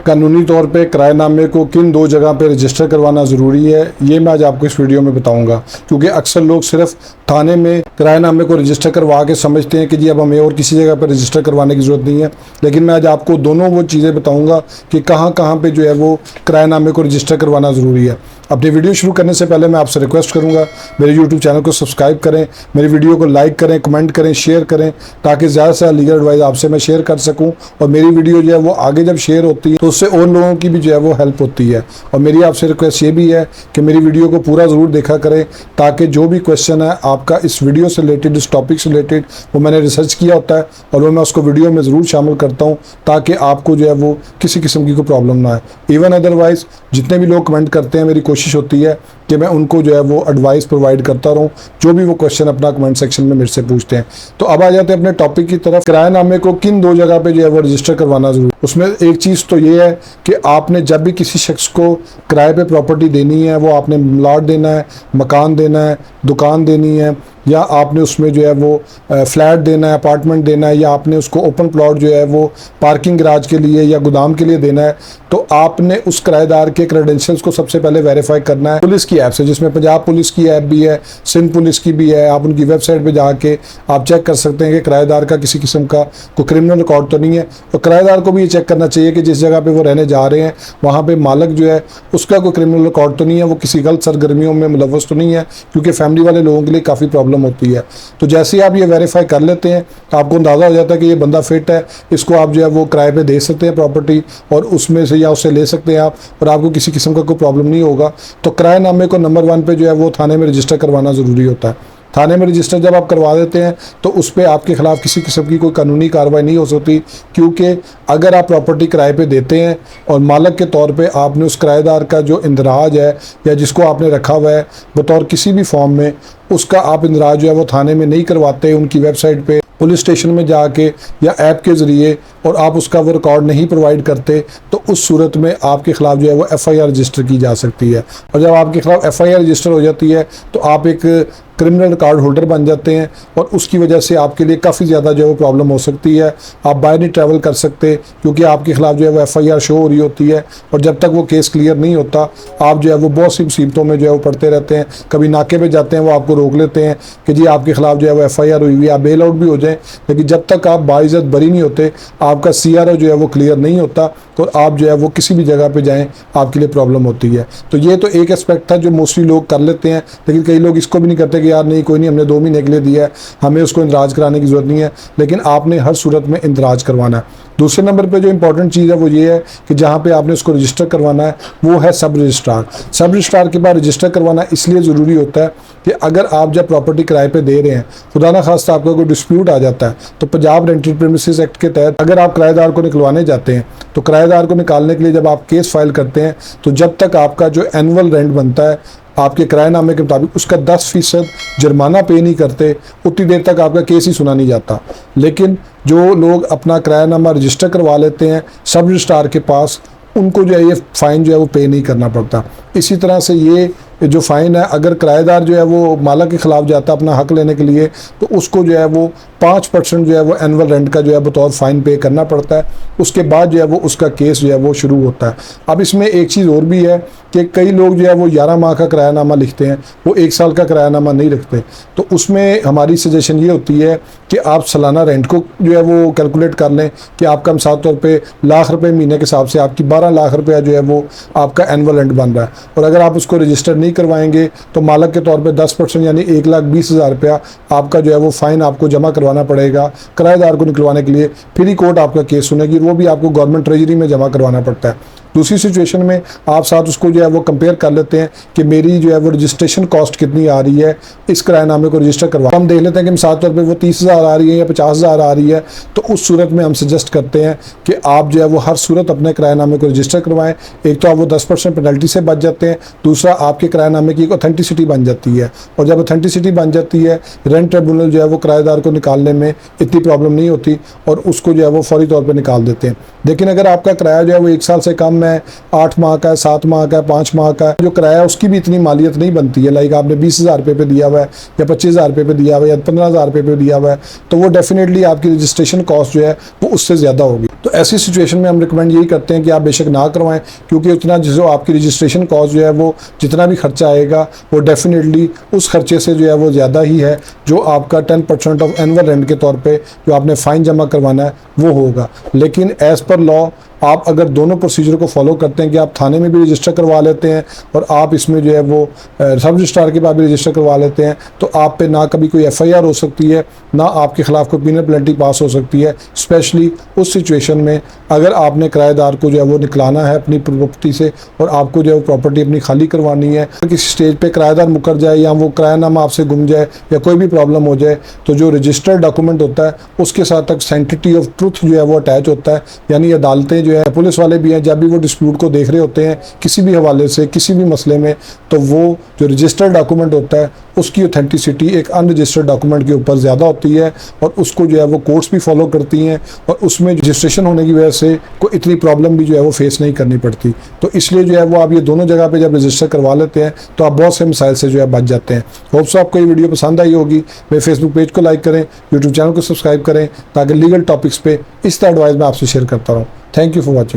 कानूनी तौर पे किराएनामे को किन दो जगह पे रजिस्टर करवाना ज़रूरी है, ये मैं आज आपको इस वीडियो में बताऊंगा। क्योंकि अक्सर लोग सिर्फ थाने में किराएनामे को रजिस्टर करवा के समझते हैं कि जी अब हमें और किसी जगह पे रजिस्टर करवाने की ज़रूरत नहीं है। लेकिन मैं आज आपको दोनों वो चीज़ें बताऊँगा कि कहाँ कहाँ पर जो है वो किराएनामे को रजिस्टर करवाना ज़रूरी है। अपनी वीडियो शुरू करने से पहले मैं आपसे रिक्वेस्ट करूंगा, मेरे यूट्यूब चैनल को सब्सक्राइब करें, मेरी वीडियो को लाइक करें, कमेंट करें, शेयर करें, ताकि ज़्यादा से ज़्यादा लीगल एडवाइस आपसे मैं शेयर कर सकूं। और मेरी वीडियो जो है वो आगे जब शेयर होती है तो उससे और लोगों की भी जो है वो हेल्प होती है। और मेरी आपसे रिक्वेस्ट ये भी है कि मेरी वीडियो को पूरा ज़रूर देखा करें, ताकि जो भी क्वेश्चन है आपका इस वीडियो से रिलेटेड, इस टॉपिक से रिलेटेड, वो मैंने रिसर्च किया होता है और वो मैं उसको वीडियो में ज़रूर शामिल करता हूँ, ताकि आपको जो है वो किसी किस्म की कोई प्रॉब्लम ना आए। इवन अदरवाइज़ जितने भी लोग कमेंट करते हैं, मेरी कोशिश होती है कि मैं उनको जो है वो एडवाइस प्रोवाइड करता रहूं, जो भी वो क्वेश्चन अपना कमेंट सेक्शन में मेरे से पूछते हैं। तो अब आ जाते हैं अपने टॉपिक की तरफ। किराएनामे को किन दो जगह पे जो है वो रजिस्टर करवाना जरूरी। उसमें एक चीज़ तो ये है कि आपने जब भी किसी शख्स को किराए पे प्रॉपर्टी देनी है, वो आपने प्लॉट देना है, मकान देना है, दुकान देनी है, या आपने उसमें जो है वो फ्लैट देना है, अपार्टमेंट देना है, या आपने उसको ओपन प्लॉट जो है वो पार्किंग गराज के लिए या गोदाम के लिए देना है, तो आपने उस किराएदार के क्रेडेंशियल्स को सबसे पहले वेरीफाई करना है पुलिस की ऐप से, जिसमें पंजाब पुलिस की ऐप भी है, सिंध पुलिस की भी है। आप उनकी वेबसाइट पे जाके आप चेक कर सकते हैं कि किराएदार का किसी किस्म का कोई क्रिमिनल रिकॉर्ड तो नहीं है। और किराएदार को भी ये चेक करना चाहिए कि जिस जगह पे वो रहने जा रहे हैं वहाँ पे मालिक जो है उसका कोई क्रिमिनल रिकॉर्ड तो नहीं है, वो किसी गलत सरगर्मियों में मुलव्वस तो नहीं है, क्योंकि फैमिली वाले लोगों के लिए काफ़ी प्रॉब्लम होती है। तो जैसे ही आप ये वेरीफाई कर लेते हैं, आपको अंदाज़ा हो जाता है कि ये बंदा फिट है, इसको आप जो है वो किराए पे दे सकते हैं प्रॉपर्टी, और उसमें से या उससे ले सकते हैं आप, और आपको किसी किस्म का कोई प्रॉब्लम नहीं होगा। तो किराएनामे को नंबर 1 पे जो है वो थाने में रजिस्टर करवाना ज़रूरी होता है। थाने में रजिस्टर जब आप करवा देते हैं तो उस पर आपके खिलाफ किसी किस्म की कोई कानूनी कार्रवाई नहीं हो सकती, क्योंकि अगर आप प्रॉपर्टी किराए पे देते हैं और मालिक के तौर पे आपने उस किराएदार का जो इंदराज है या जिसको आपने रखा हुआ है बतौर किसी भी फॉर्म में, उसका आप इंदराज जो है वो थाने में नहीं करवाते, उनकी वेबसाइट पे, पुलिस स्टेशन में जाके या ऐप के ज़रिए, और आप उसका वो रिकॉर्ड नहीं प्रोवाइड करते, तो उस सूरत में आपके ख़िलाफ़ जो है वो FIR रजिस्टर की जा सकती है। और जब आपके ख़िलाफ़ FIR रजिस्टर हो जाती है तो आप एक क्रिमिनल रिकॉर्ड होल्डर बन जाते हैं, और उसकी वजह से आपके लिए काफ़ी ज़्यादा जो है वो प्रॉब्लम हो सकती है। आप बाहर नहीं ट्रैवल कर सकते, क्योंकि आपके खिलाफ जो है वो FIR शो हो रही होती है, और जब तक वो केस क्लियर नहीं होता आप जो है वो बहुत सी मुसीबतों में जो है वो पड़ते रहते हैं। कभी नाके पे जाते हैं, वो आपको रोक लेते हैं कि जी आपके खिलाफ जो है वो FIR हुई हुई है, आप बेल आउट भी हो जाएँ, लेकिन जब तक आप बाइज़्ज़त बरी नहीं होते, आपका CRO जो है वो क्लियर नहीं होता, तो आप जो है वो किसी भी जगह पे जाएं आपके लिए प्रॉब्लम होती है। तो ये तो एक एस्पेक्ट था जो मोस्टली लोग कर लेते हैं, लेकिन कई लोग इसको भी नहीं करते कि यार नहीं कोई नहीं, हमने 2 महीने के लिए दिया है, हमें उसको इंदराज कराने की ज़रूरत नहीं है। लेकिन आपने हर सूरत में इंदराज करवाना है। दूसरे नंबर पे जो इंपॉर्टेंट चीज़ है वो ये है कि जहाँ पे आपने उसको रजिस्टर करवाना है वो है सब रजिस्ट्रार। सब रजिस्ट्रार के बाद रजिस्टर करवाना इसलिए ज़रूरी होता है कि अगर आप जब प्रॉपर्टी किराए पे दे रहे हैं, खुदा ना खास्ता आपका कोई डिस्प्यूट आ जाता है, तो पंजाब रेंटेड प्रीमिसेस एक्ट के तहत अगर आप किराएदार को निकलवाने जाते हैं, तो किराएदार को निकालने के लिए जब आप केस फाइल करते हैं, तो जब तक आपका जो एनुअल रेंट बनता है आपके किराएनामे के मुताबिक उसका 10% जुर्माना पे नहीं करते, उतनी देर तक आपका केस ही सुना नहीं जाता। लेकिन जो लोग अपना किराएनामा रजिस्टर करवा लेते हैं सब रजिस्ट्रार के पास, उनको जो है ये फ़ाइन जो है वो पे नहीं करना पड़ता। इसी तरह से ये जो फ़ाइन है, अगर किराएदार जो है वो मालिक के ख़िलाफ़ जाता है अपना हक लेने के लिए, तो उसको जो है वो 5% जो है वो एनुअल रेंट का जो है बतौर फ़ाइन पे करना पड़ता है। उसके बाद जो है वो उसका केस जो है वो शुरू होता है। अब इसमें एक चीज़ और भी है कि कई लोग जो है वो 11 माह का किरायानामा लिखते हैं, वो 1 साल का किरायानामा नहीं रखते। तो उसमें हमारी सजेशन ये होती है कि आप सालाना रेंट को जो है वो कैलकुलेट कर लें कि आपका मिसाल तौर पे लाख रुपए महीने के हिसाब से आपकी 12 लाख रुपया जो है वो आपका एनुअल रेंट बन रहा है। और अगर आप उसको रजिस्टर नहीं करवाएंगे तो मालिक के तौर पे 10% यानी 1,20,000 रुपया आपका जो है वो फ़ाइन आपको जमा करवाना पड़ेगा किराएदार को निकलवाने के लिए। फिर ही कोर्ट आपका केस सुनेगी, वो भी आपको गवर्नमेंट ट्रेजरी में जमा करवाना पड़ता है। दूसरी सिचुएशन में आप साथ उसको जो है वो कंपेयर कर लेते हैं कि मेरी जो है वो रजिस्ट्रेशन कॉस्ट कितनी आ रही है इस किराएनामे को रजिस्टर करवा। हम देख लेते हैं कि मिसाल तौर पे वो 30,000 आ रही है या 50,000 आ रही है, तो उस सूरत में हम सजेस्ट करते हैं कि आप जो है वो हर सूरत अपने किराएनामे को रजिस्टर करवाएं। एक तो आप वो 10% पेनल्टी से बच जाते हैं, दूसरा आपके किराएनामे की एक ऑथेंटिसिटी बन जाती है, और जब ऑथेंटिसिटी बन जाती है रेंट ट्रिब्यूनल जो है वो किराएदार को निकालने में इतनी प्रॉब्लम नहीं होती और उसको जो है वो फौरी तौर पर निकाल देते हैं। लेकिन अगर आपका किराया जो है वो 1 साल से कम है है 8 माह का है, 7 माह का है, 5 माह का है, जो किराया उसकी भी इतनी मालियत नहीं बनती है। लाइक आपने 20,000 रुपये पे दिया हुआ है या 25,000 रुपये पे दिया हुआ है या 15,000 रुपये पे दिया हुआ है, तो वो डेफिनेटली आपकी रजिस्ट्रेशन कॉस्ट जो है वो उससे ज़्यादा होगी। तो ऐसी सिचुएशन में हम रिकमेंड यही करते हैं कि आप बेशक ना करवाएं, क्योंकि उतना जो आपकी रजिस्ट्रेशन कॉस्ट जो है वो जितना भी खर्चा आएगा वो डेफिनेटली उस खर्चे से जो है वो ज़्यादा ही है जो आपका 10% ऑफ एनुअल रेंट के तौर पे जो आपने फ़ाइन जमा करवाना है वो होगा। लेकिन एज़ पर लॉ आप अगर दोनों प्रोसीजर को फॉलो करते हैं कि आप थाने में भी रजिस्टर करवा लेते हैं और आप इसमें जो है वो सब रजिस्ट्रार के पास भी रजिस्टर करवा लेते हैं, तो आप पे ना कभी कोई FIR हो सकती है, ना आपके ख़िलाफ़ कोई पीनल पेनल्टी पास हो सकती है। स्पेशली उस सिचुएशन में अगर आपने किराएदार को जो है वो निकलाना है अपनी प्रॉपर्टी से और आपको जो है वो प्रॉपर्टी अपनी खाली करवानी है, किसी स्टेज पे किराएदार मुकर जाए या वो किरायानामा आपसे गुम जाए या कोई भी प्रॉब्लम हो जाए, तो जो रजिस्टर्ड डॉक्यूमेंट होता है उसके साथ एक सेंटिटी ऑफ ट्रुथ जो है वो अटैच होता है। यानी अदालतें जो है, पुलिस वाले भी हैं, जब भी वो डिस्प्यूट को देख रहे होते हैं किसी भी हवाले से किसी भी मसले में, तो वो जो रजिस्टर्ड डॉक्यूमेंट होता है उसकी ऑथेंटिसिटी एक अनरजिस्टर्ड डॉक्यूमेंट के ऊपर ज़्यादा होती है और उसको जो है वो कोर्ट्स भी फॉलो करती हैं और उसमें रजिस्ट्रेशन होने की वजह से कोई इतनी प्रॉब्लम भी जो है वो फेस नहीं करनी पड़ती। तो इसलिए जो है वो आप ये दोनों जगह पे जब रजिस्टर करवा लेते हैं तो आप बहुत से मसाइल से जो है बच जाते हैं। होप्स आपको ये वीडियो पसंद आई होगी। मेरे फेसबुक पेज को लाइक करें, यूट्यूब चैनल को सब्सक्राइब करें ताकि लीगल टॉपिक्स पे इस तरह एडवाइस मैं आपसे शेयर करता रहूँ। Thank you for watching.